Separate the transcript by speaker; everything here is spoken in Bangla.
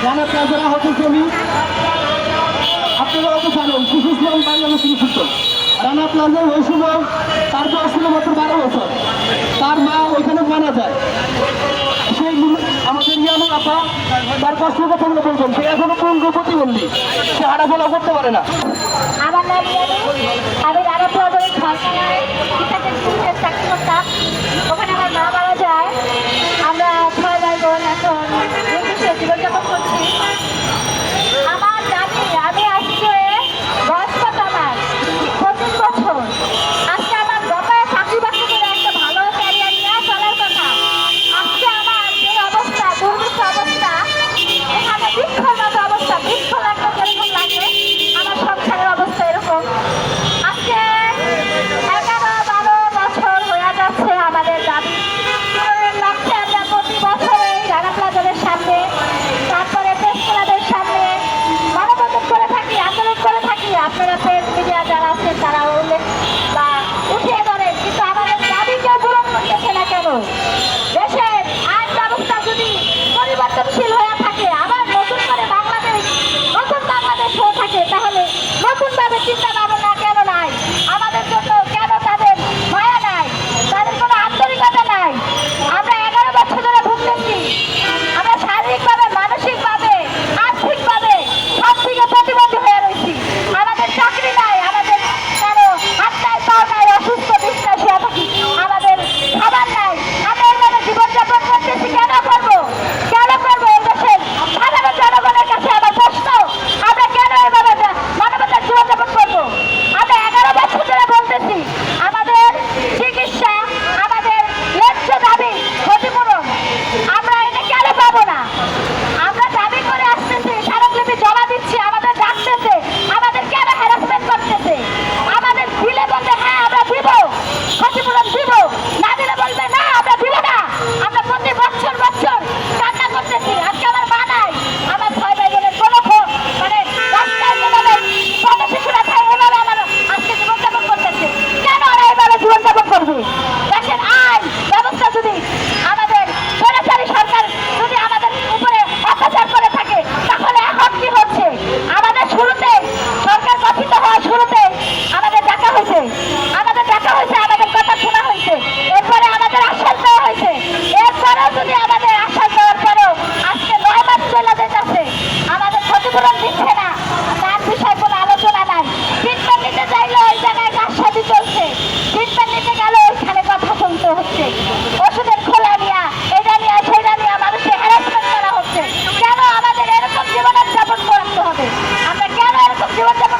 Speaker 1: রানা প্লাজার আহত শ্রমিক আপনারা অত জানেন শিশু ইসলাম বাংলাদেশ নিষিদ্ধ। রানা প্লাজায় ওই সময় তার বয়স ছিল মাত্র 12 বছর। তার মা ওইখানে মারা যায়। সেই আমাদের ইয়ানুর আপা তার কষ্ট কথা বলবেন, সে এখনো পঙ্গু প্রতিবন্ধী, সে হাঁটাচলা করতে পারে না।
Speaker 2: আমার নাম আমি রানা প্লাজার ঝালকানায় চাকরি করতাম। ওখানে আমার মা মারা যায়। আমরা 6 ভাই বোন এখন জীবনযাপন করছি। আমার দাবি, আমি আজকে বয়স কত আমার 25 বছর। আজকে আমার বাবা চাকরি বাকরি করে একটা ভালো ক্যারিয়ার নিয়ে চলার কথা। আজকে আমার যে অবস্থা, দুর্ভিক্ষ অবস্থা, এখানে বৃক্ষর মতো অবস্থা, বৃক্ষ লাগলে যেরকম লাগে আমার সংসারের অবস্থা এরকম। আজকে 11-12 বছর হয়ে যাচ্ছে আমাদের দাবি পূরণের লক্ষ্যে আমরা প্রতি বছরে রানা প্লাজারের সামনে, তারপরে প্রেস ক্লাবের সামনে মানববন্ধন করে থাকি, আন্দোলন করে থাকি। আপনারা প্রেস মিডিয়া যারা আছেন তারা উল্লেখ বা উঠিয়ে ধরেন, কিন্তু আমাদের দাবি কেউ পূরণ করতেছে না কেন? দেশের আইন ব্যবস্থা যদি পরিবর্তনশীল হয়ে থাকে, আবার নতুন করে বাংলাদেশ, নতুন বাংলাদেশ হয়ে থাকে, তাহলে নতুনভাবে চিন্তা ভাবনা কেন নাই? আমাদের জন্য কেন তাদের মায়া নাই? তাদের কোনো আন্তরিকতা নাই? আমরা 11 বছর ধরে ভুগতেছি। আমরা শারীরিকভাবে, মানসিকভাবে, আর্থিকভাবে সব দিকে প্রতিবন্ধী হয়ে রয়েছি। আমাদের চাকরি নাই, আমাদের কারো হাত নাই, পা নাই, অসুস্থ বিছানায় শুয়ে থাকি, আমাদের খাবার নাই। আমরা এইভাবে জীবনযাপন করতেছি, কেন করবো? কেন করবো? এই দেশের সাধারণ জনগণের কাছে আমার প্রশ্ন, আমরা কেন এইভাবে মানবতার জীবনযাপন করবো? আমরা 11 বছর ধরে বলতেছি আমাদের চিকিৎসা, আমাদের ন্যায্য দাবি ক্ষতিপূরণ আমরা এটা কেন পাবো না? আমরা দাবি করে আসতেছি, স্মারকলিপি জমা দিচ্ছি, আমাদের ডাকতেছে, আমাদের কেন হ্যারাসমেন্ট করতেছে? আমাদের দিলে বলবে হ্যাঁ আমরা দিব, ক্ষতিপূরণ দিব, না দিলে বলবে না আমরা দিব না। আমরা প্রতি বছর বছর কান্না করতেছি। আজকে আমার মা নাই, আমার 6 ভাই বোনের কোনো মানে রাস্তায় যেভাবে ছোট শিশুরা খায় এভাবে আমার আজকে জীবনযাপন করতেছে। কেন ওরা এভাবে জীবনযাপন করবে? দেশের আইন ব্যবস্থা যদি আমাদের স্বৈরাচারী সরকার যদি আমাদের উপরে অত্যাচার করে থাকে, তাহলে এখন কি হচ্ছে? আমাদের শুরুতে সরকার গঠিত হওয়ার শুরুতে আমাদের ডাকা হয়েছে, আমাদের কথা শোনা হয়েছে, এরপরে আমাদের আশ্বাস দেওয়া হয়েছে। এরপরেও যদি আমাদের আশ্বাস দেওয়ার পরেও আজকে 9 মাস চলে যেতেছে, আমাদের ক্ষতিপূরণ দিচ্ছে না, তার বিষয়ে কোনো আলোচনা নাই। ট্রিটমেন্ট নিতে চাইলে ওই জায়গায় কারসাজি চলছে, ট্রিটমেন্ট নিতে গেলে ওইখানে কথা শুনতে হচ্ছে, ওষুধের খোলা নিয়ে, এটা নিয়ে, সেটা নিয়ে মানুষের হ্যারাসমেন্ট করা হচ্ছে। কেন আমাদের এরকম জীবনযাপন করতে হবে? আমরা কেন এরকম জীবনযাপন